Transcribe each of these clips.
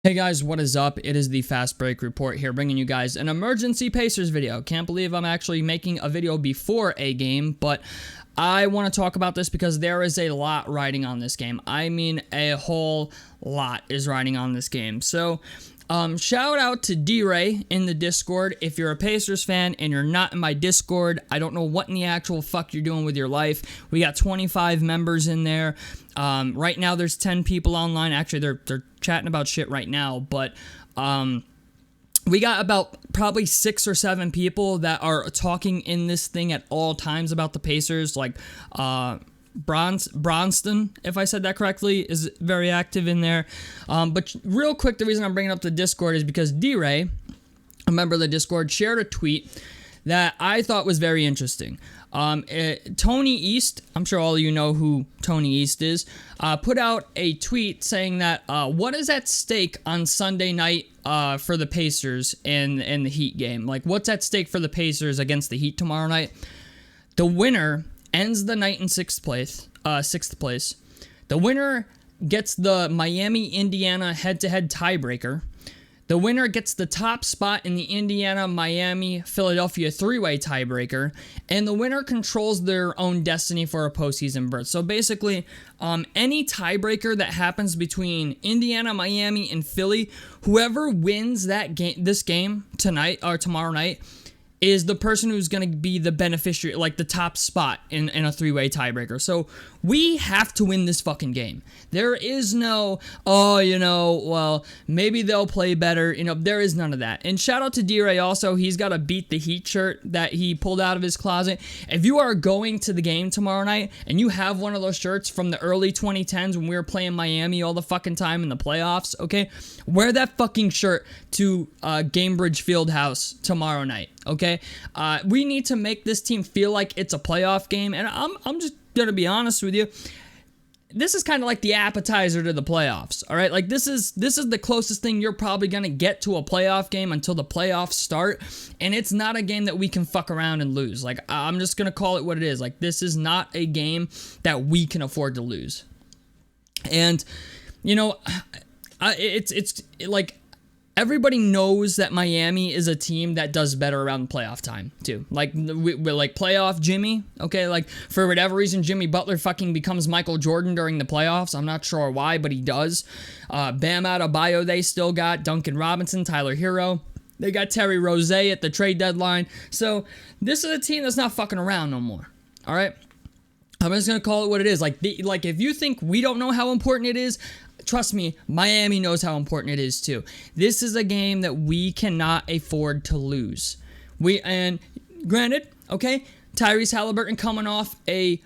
Hey guys, what is up? It is the Fast Break Report here, bringing you guys an emergency Pacers video. Can't believe I'm actually making a video before a game, but I want to talk about this because there is a lot riding on this game. I mean, a whole lot is riding on this game. So, shout out to D-Ray in the Discord. If you're a Pacers fan and you're not in my Discord, I don't know what in the actual fuck you're doing with your life. We got 25 members in there. Right now there's 10 people online. Actually, they're chatting about shit right now, but we got about probably 6 or 7 people that are talking in this thing at all times about the Pacers, like Bronston, if I said that correctly, is very active in there. But real quick, the reason I'm bringing up the Discord is because D-Ray, a member of the Discord, shared a tweet that I thought was very interesting. Tony East, I'm sure all of you know who Tony East is, put out a tweet saying that what is at stake on Sunday night for the Pacers and the Heat game? Like, what's at stake for the Pacers against the Heat tomorrow night? The winner ends the night in sixth place. The winner gets the Miami-Indiana head-to-head tiebreaker. The winner gets the top spot in the Indiana-Miami-Philadelphia three-way tiebreaker, and the winner controls their own destiny for a postseason berth. So basically, any tiebreaker that happens between Indiana, Miami, and Philly, whoever wins this game tonight or tomorrow night, is the person who's going to be the beneficiary, like the top spot in a three-way tiebreaker. So we have to win this fucking game. There is no, well, maybe they'll play better. There is none of that. And shout out to D-Ray also. He's got a Beat the Heat shirt that he pulled out of his closet. If you are going to the game tomorrow night and you have one of those shirts from the early 2010s when we were playing Miami all the fucking time in the playoffs, okay, wear that fucking shirt to Gainbridge Fieldhouse tomorrow night. Okay, we need to make this team feel like it's a playoff game, and I'm just gonna be honest with you. This is kind of like the appetizer to the playoffs. All right, like this is the closest thing you're probably gonna get to a playoff game until the playoffs start, and it's not a game that we can fuck around and lose. Like, I'm just gonna call it what it is. Like, this is not a game that we can afford to lose, and it's like. Everybody knows that Miami is a team that does better around playoff time, too. Like, we're like playoff Jimmy, okay? Like, for whatever reason, Jimmy Butler fucking becomes Michael Jordan during the playoffs. I'm not sure why, but he does. Bam Adebayo, they still got. Duncan Robinson, Tyler Hero. They got Terry Rozier at the trade deadline. So, this is a team that's not fucking around no more, all right? I'm just going to call it what it is. Like, if you think we don't know how important it is, trust me, Miami knows how important it is too. This is a game that we cannot afford to lose. And granted, okay, Tyrese Halliburton coming off a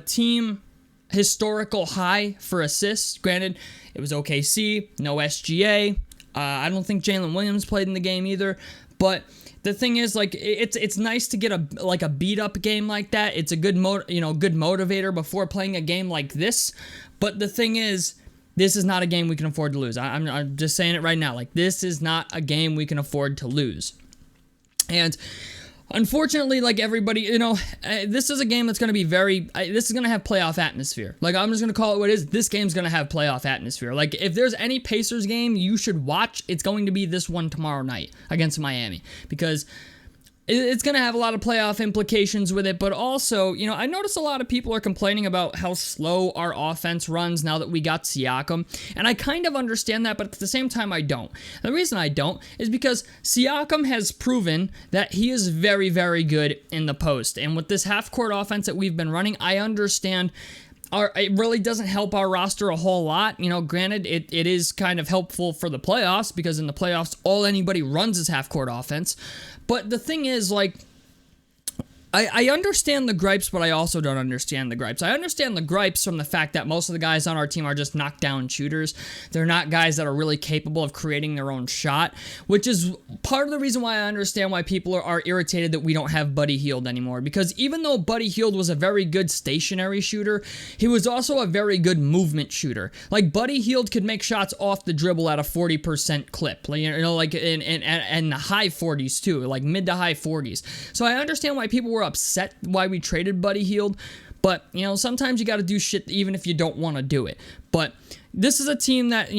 team historical high for assists. Granted, it was OKC, no SGA. I don't think Jalen Williams played in the game either. But the thing is, like, it's nice to get a beat up game like that. It's a good motivator before playing a game like this. But the thing is, this is not a game we can afford to lose. I'm just saying it right now. Like, this is not a game we can afford to lose. And unfortunately, like everybody, this is a game that's going to be this is going to have playoff atmosphere. Like, I'm just going to call it what it is. This game's going to have playoff atmosphere. Like, if there's any Pacers game you should watch, it's going to be this one tomorrow night against Miami. Because it's going to have a lot of playoff implications with it, but also, I notice a lot of people are complaining about how slow our offense runs now that we got Siakam, and I kind of understand that, but at the same time, I don't. The reason I don't is because Siakam has proven that he is very, very good in the post, and with this half-court offense that we've been running, I understand it really doesn't help our roster a whole lot. Granted, it is kind of helpful for the playoffs because in the playoffs, all anybody runs is half-court offense. But the thing is, like, I understand the gripes, but I also don't understand the gripes. I understand the gripes from the fact that most of the guys on our team are just knockdown shooters. They're not guys that are really capable of creating their own shot, which is part of the reason why I understand why people are irritated that we don't have Buddy Hield anymore. Because even though Buddy Hield was a very good stationary shooter, he was also a very good movement shooter. Like, Buddy Hield could make shots off the dribble at a 40% clip, like in the high 40s too, like mid to high 40s. So I understand why people were upset why we traded Buddy Hield, but sometimes you got to do shit even if you don't want to do it. But this is a team that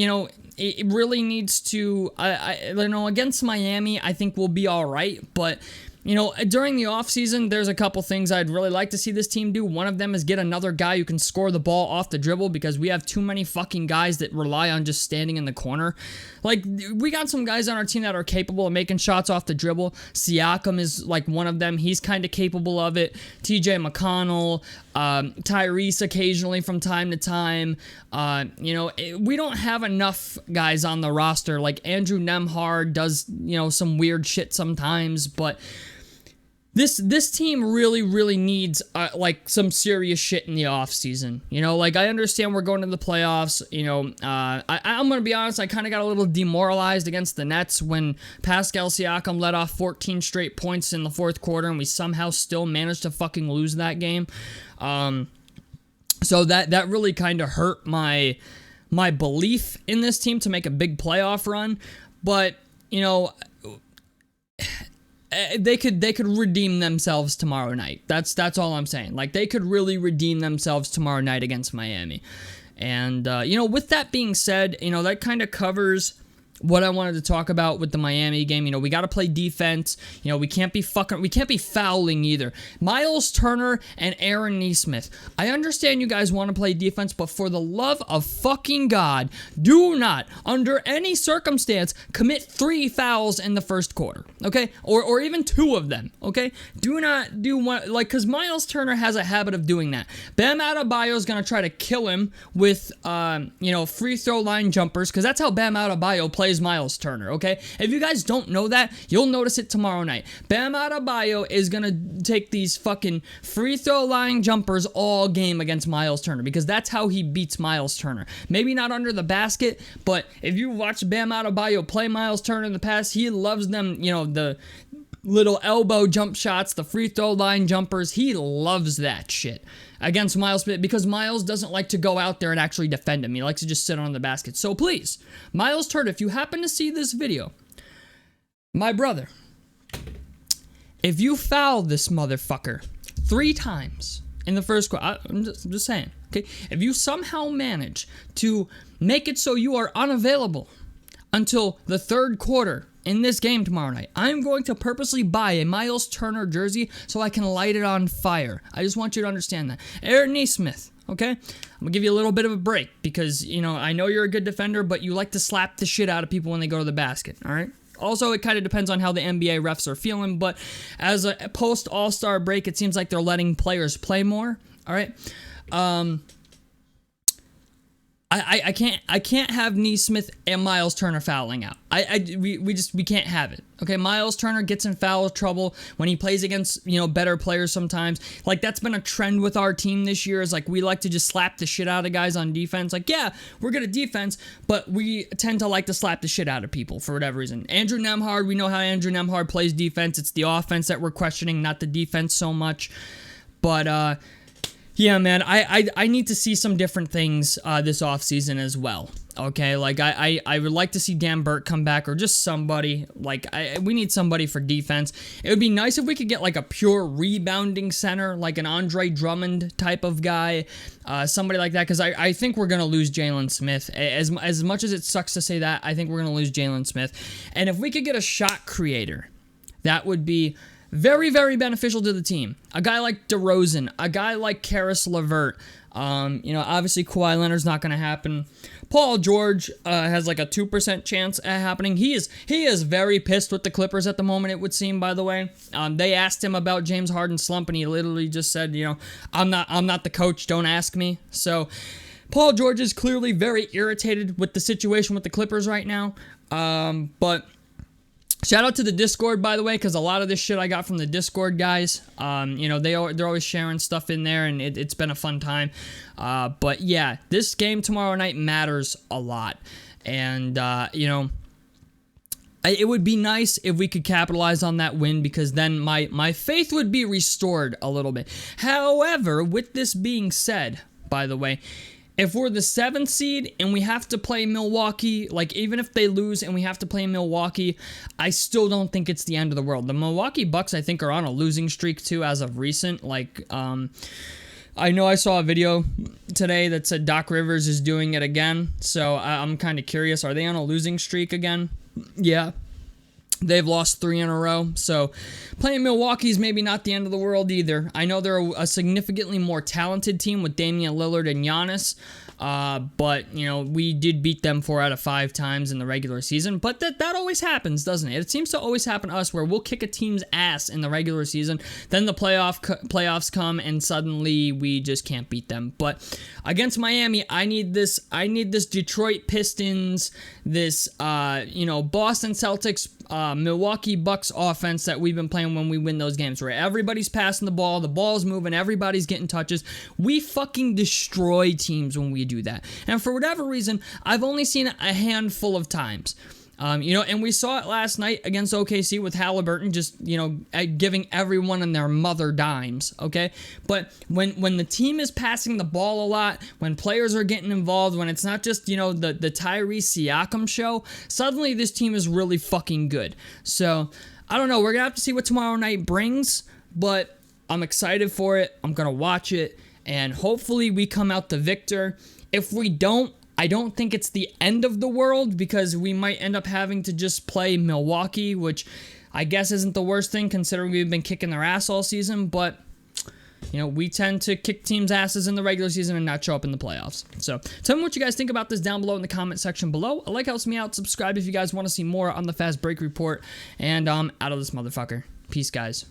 it really needs to, against Miami, I think we'll be all right, but during the offseason, there's a couple things I'd really like to see this team do. One of them is get another guy who can score the ball off the dribble, because we have too many fucking guys that rely on just standing in the corner. Like, we got some guys on our team that are capable of making shots off the dribble. Siakam is like one of them. He's kind of capable of it. TJ McConnell, Tyrese occasionally from time to time. We don't have enough guys on the roster. Like, Andrew Nembhard does, some weird shit sometimes, but This team really, really needs some serious shit in the offseason. I understand we're going to the playoffs. I'm going to be honest, I kind of got a little demoralized against the Nets when Pascal Siakam let off 14 straight points in the fourth quarter and we somehow still managed to fucking lose that game. So that really kind of hurt my belief in this team to make a big playoff run. But, they could redeem themselves tomorrow night. That's all I'm saying. Like, they could really redeem themselves tomorrow night against Miami. And, with that being said, that kind of covers what I wanted to talk about with the Miami game. We got to play defense. We can't be fouling either. Miles Turner and Aaron Nesmith. I understand you guys want to play defense, but for the love of fucking God, do not, under any circumstance, commit 3 fouls in the first quarter, okay? Or even 2 of them, okay? Do not do one, because Miles Turner has a habit of doing that. Bam Adebayo is going to try to kill him with, free throw line jumpers, because that's how Bam Adebayo plays Miles Turner, okay? If you guys don't know that, you'll notice it tomorrow night. Bam Adebayo is gonna take these fucking free throw line jumpers all game against Miles Turner, because that's how he beats Miles Turner. Maybe not under the basket, but if you watch Bam Adebayo play Miles Turner in the past, he loves them, the little elbow jump shots, the free throw line jumpers. He loves that shit against Miles, because Miles doesn't like to go out there and actually defend him. He likes to just sit on the basket. So please, Miles Turner, if you happen to see this video, my brother, if you foul this motherfucker 3 times in the first quarter, I'm just saying, okay? If you somehow manage to make it so you are unavailable until the third quarter in this game tomorrow night, I'm going to purposely buy a Miles Turner jersey so I can light it on fire. I just want you to understand that. Aaron Nesmith, okay? I'm going to give you a little bit of a break because, I know you're a good defender, but you like to slap the shit out of people when they go to the basket, all right? Also, it kind of depends on how the NBA refs are feeling, but as a post-All-Star break, it seems like they're letting players play more, all right? I can't have Nesmith and Miles Turner fouling out. We can't have it. Okay, Miles Turner gets in foul trouble when he plays against, better players sometimes. Like, that's been a trend with our team this year, is like we like to just slap the shit out of guys on defense. Like, yeah, we're good at defense, but we tend to like to slap the shit out of people for whatever reason. Andrew Nembhard, we know how Andrew Nembhard plays defense. It's the offense that we're questioning, not the defense so much. But yeah, man, I need to see some different things this offseason as well, okay? Like, I would like to see Dan Burke come back, or just somebody. Like, we need somebody for defense. It would be nice if we could get, like, a pure rebounding center, like an Andre Drummond type of guy, somebody like that, because I think we're going to lose Jalen Smith. As much as it sucks to say that, I think we're going to lose Jalen Smith. And if we could get a shot creator, that would be very, very beneficial to the team. A guy like DeRozan, a guy like Karis LeVert. Obviously Kawhi Leonard's not going to happen. Paul George has like a 2% chance at happening. He is very pissed with the Clippers at the moment, it would seem, by the way. They asked him about James Harden's slump, and he literally just said, I'm not the coach, don't ask me. So Paul George is clearly very irritated with the situation with the Clippers right now. But shout out to the Discord, by the way, because a lot of this shit I got from the Discord guys. They're always sharing stuff in there, and it's been a fun time. But yeah, this game tomorrow night matters a lot. And, it would be nice if we could capitalize on that win, because then my faith would be restored a little bit. However, with this being said, by the way, if we're the 7th seed and we have to play Milwaukee, like, even if they lose and we have to play Milwaukee, I still don't think it's the end of the world. The Milwaukee Bucks, I think, are on a losing streak too as of recent. Like, I know I saw a video today that said Doc Rivers is doing it again, so I'm kind of curious. Are they on a losing streak again? Yeah. They've lost 3 in a row, so playing Milwaukee's maybe not the end of the world either. I know they're a significantly more talented team with Damian Lillard and Giannis, but, you know, we did beat them 4 out of 5 times in the regular season, but that always happens, doesn't it? It seems to always happen to us where we'll kick a team's ass in the regular season, then the playoffs come, and suddenly we just can't beat them. But against Miami, I need this Detroit Pistons, this, Boston Celtics, Milwaukee Bucks offense that we've been playing when we win those games, where everybody's passing the ball's moving, everybody's getting touches. We fucking destroy teams when we do that. And for whatever reason, I've only seen it a handful of times. And we saw it last night against OKC with Halliburton just, giving everyone and their mother dimes, okay? But when the team is passing the ball a lot, when players are getting involved, when it's not just, the Tyrese Siakam show, suddenly this team is really fucking good. So, I don't know. We're going to have to see what tomorrow night brings, but I'm excited for it. I'm going to watch it, and hopefully we come out the victor. If we don't, I don't think it's the end of the world, because we might end up having to just play Milwaukee, which I guess isn't the worst thing considering we've been kicking their ass all season, but we tend to kick teams' asses in the regular season and not show up in the playoffs. So tell me what you guys think about this down below in the comment section below. A like helps me out. Subscribe if you guys want to see more on the Fast Break Report, and out of this motherfucker. Peace, guys.